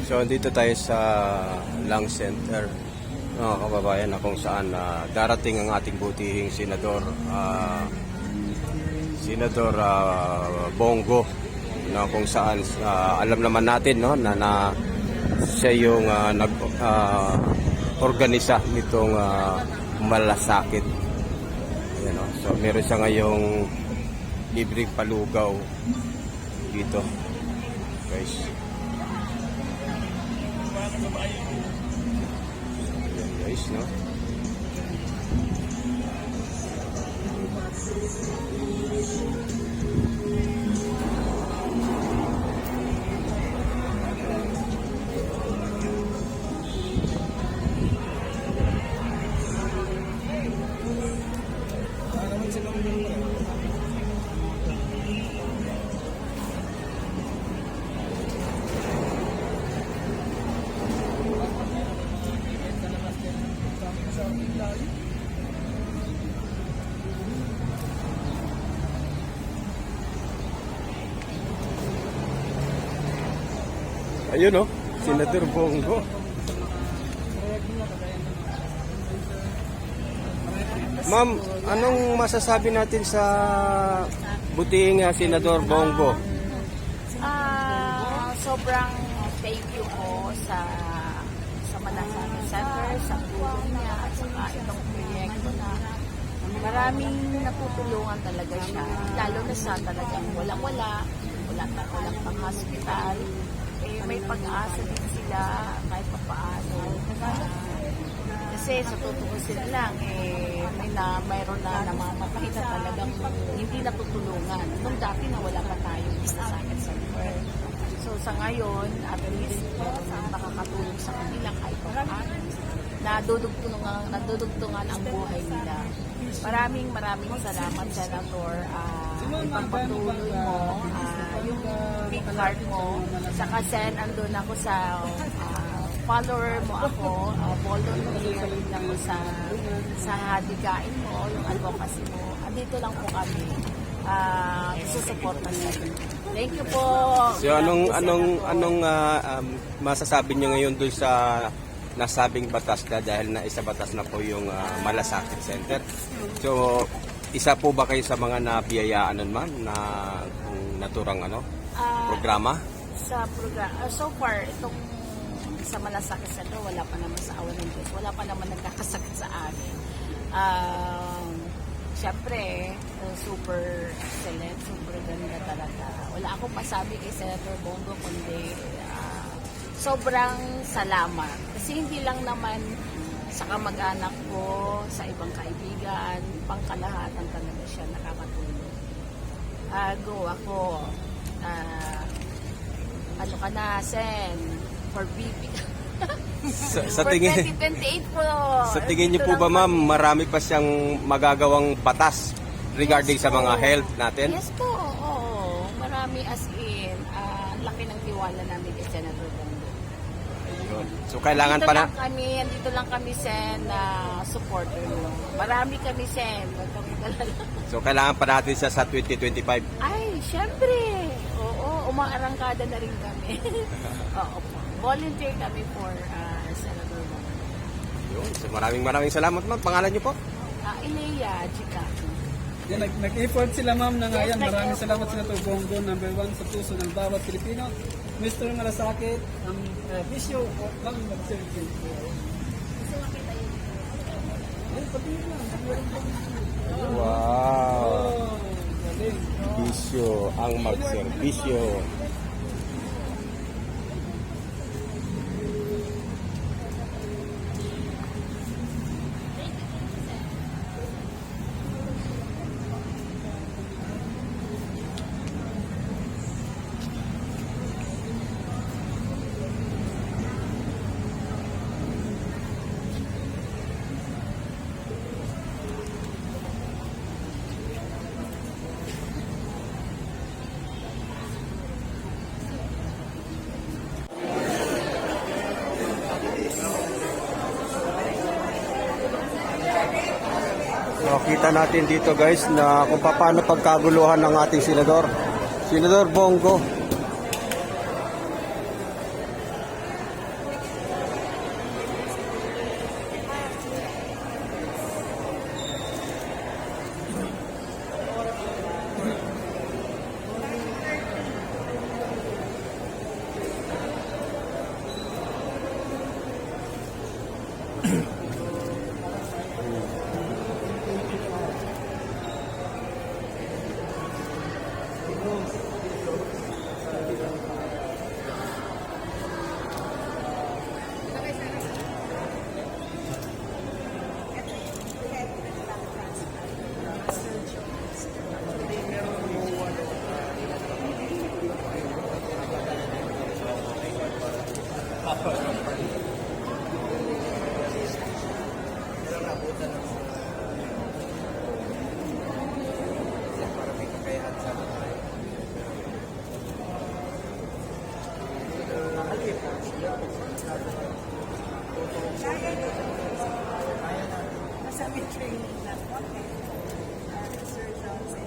So dito tayo sa Lang Center, mga kababayan, na kung saan darating ang ating butihing senador, Senador Bongo, na kung saan alam naman natin, no, na siya yung nag-organisa nitong malasakit. Ayan, no? So meron siya ngayong libreng palugaw dito, guys. Ayan, guys, no? Ayun, no? Senador Bongo. Ma'am, anong masasabi natin sa buting Senador Bongo? Sobrang thank you po sa Malasakit Center, sa tulong niya, at saka itong proyekto na maraming natutulungan talaga siya. Lalo na sa talagang walang pang hospital. May pag-asa din sila kahit papaano. Kasi sa tutuusin lang, mayroon na namamatay na talagang hindi natutulungan. Nung dati na wala pa tayong Malasakit Center. So sa ngayon, at least makakatulong sa kanila kahit papaano. Nadudugtungan ang buhay nila. Maraming salamat, Senator. Ipagpatuloy mo yung big heart mo. Saka Sen, andun ako sa follower mo ako, volunteer din ako sa hadikain mo, yung advocacy mo. Dito lang po kami. Isusuportan natin. Thank you po. So anong masasabi niyo ngayon doon sa nasabing batas na, dahil na isa batas na po yung Malasakit Center? So isa po ba kayo sa mga nabiyayaan nun, ma'am, na naturang programa? Sa programa, so far, itong sa Malasakit Center, wala pa naman sa awan ng Diyos. Wala pa naman nagkakasakit sa amin. Siyempre, super excellent, super ganda talaga. Wala akong masabi kay Senator Bongo, kundi sobrang salamat. Kasi hindi lang naman sa kamag-anak ko, sa ibang kaibigan, pangkalahatan talaga siya nakakatulong. Go ako. Ano ka na, Sen? For BP. Sa tingin, 2028 po. sa tingin niyo po ba, ma'am, marami pa siyang magagawang batas regarding sa mga health natin? Yes po, oo. Marami as in. Laki ng tiwala namin kay Senator Bongo. So kailangan Andito lang kami, Sen, na supporter mo. Marami kami, Sen. Huwag kami dalala. So kailangan pa natin siya sa 2025. Ay, syempre. Oo, umaarangkada na rin kami. Oo po. Volunteer kami for Senator Bongo. So maraming salamat, ma'am. Pangalan niyo po? Ilea Chica. Yan, nag-effort sila, ma'am, na nga Yes, yan. Maraming salamat sa Senator Bongo, number 1 sa puso ng bawat Pilipino. Mr. Malasakit, ang bisyo ng mag-service. Wow! Bisyo ang magserbisyo. So, kita natin dito, guys, na kung paano pagkaguluhan ng ating Senador Bongo. Kasama training na. Okay. Sir Johnson.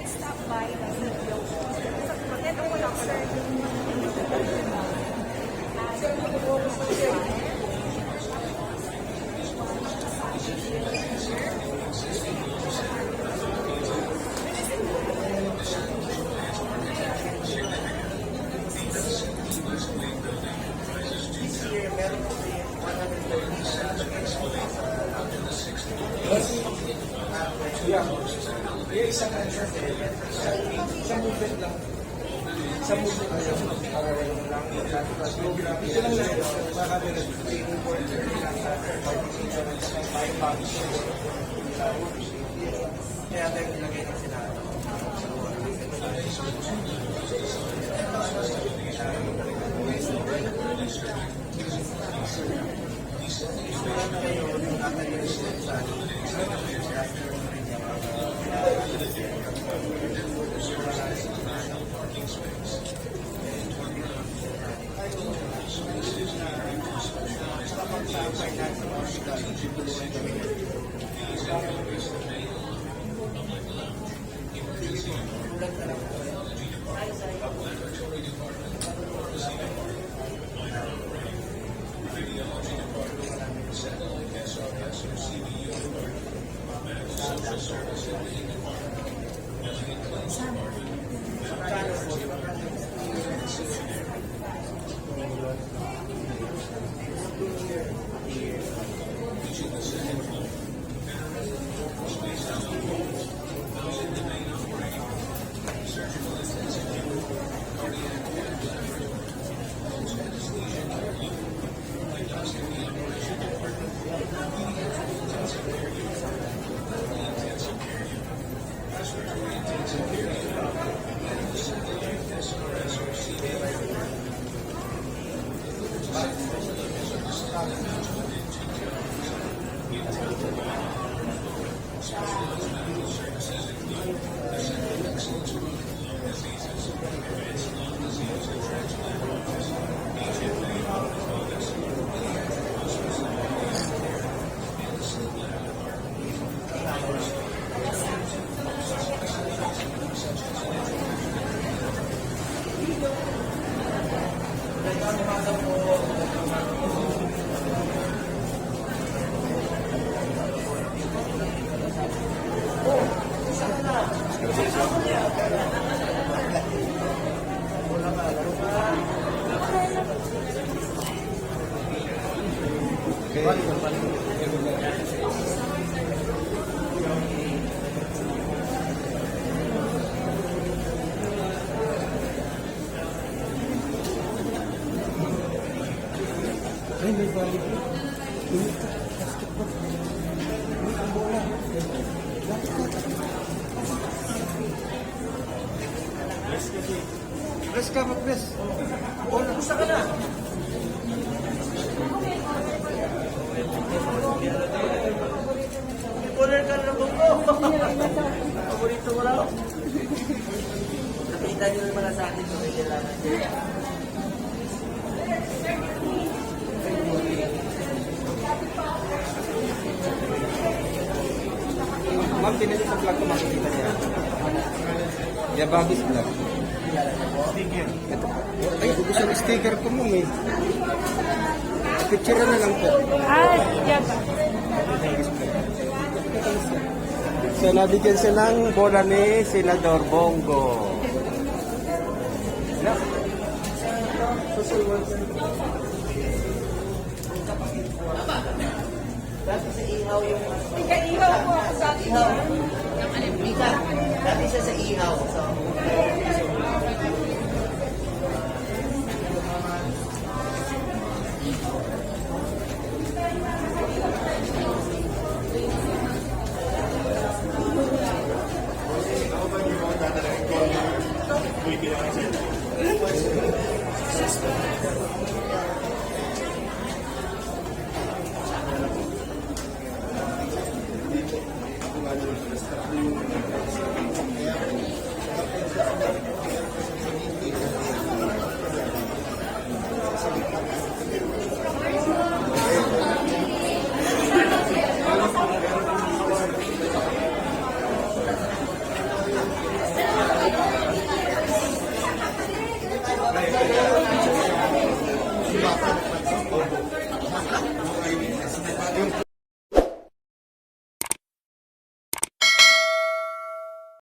Stop by the video. Ito ko lang, sir. Press ka, mag-press. Gusto ka na. Corner ka na po. Paborito mo lang. Nakita niyo naman sa atin kung may kailangan. Ma'am, pinili sa vlog ko makikita niya. Yabagis vlog. Ito. Ay, ubus ang sticker ko mo eh. Picture na lang po. So, nabigyan siya ng bola ni Senador Bongo. Yeah. Dati sa ihaw yung... Ihaw po ako sa akin. Ihaw. Dati siya sa ihaw. So,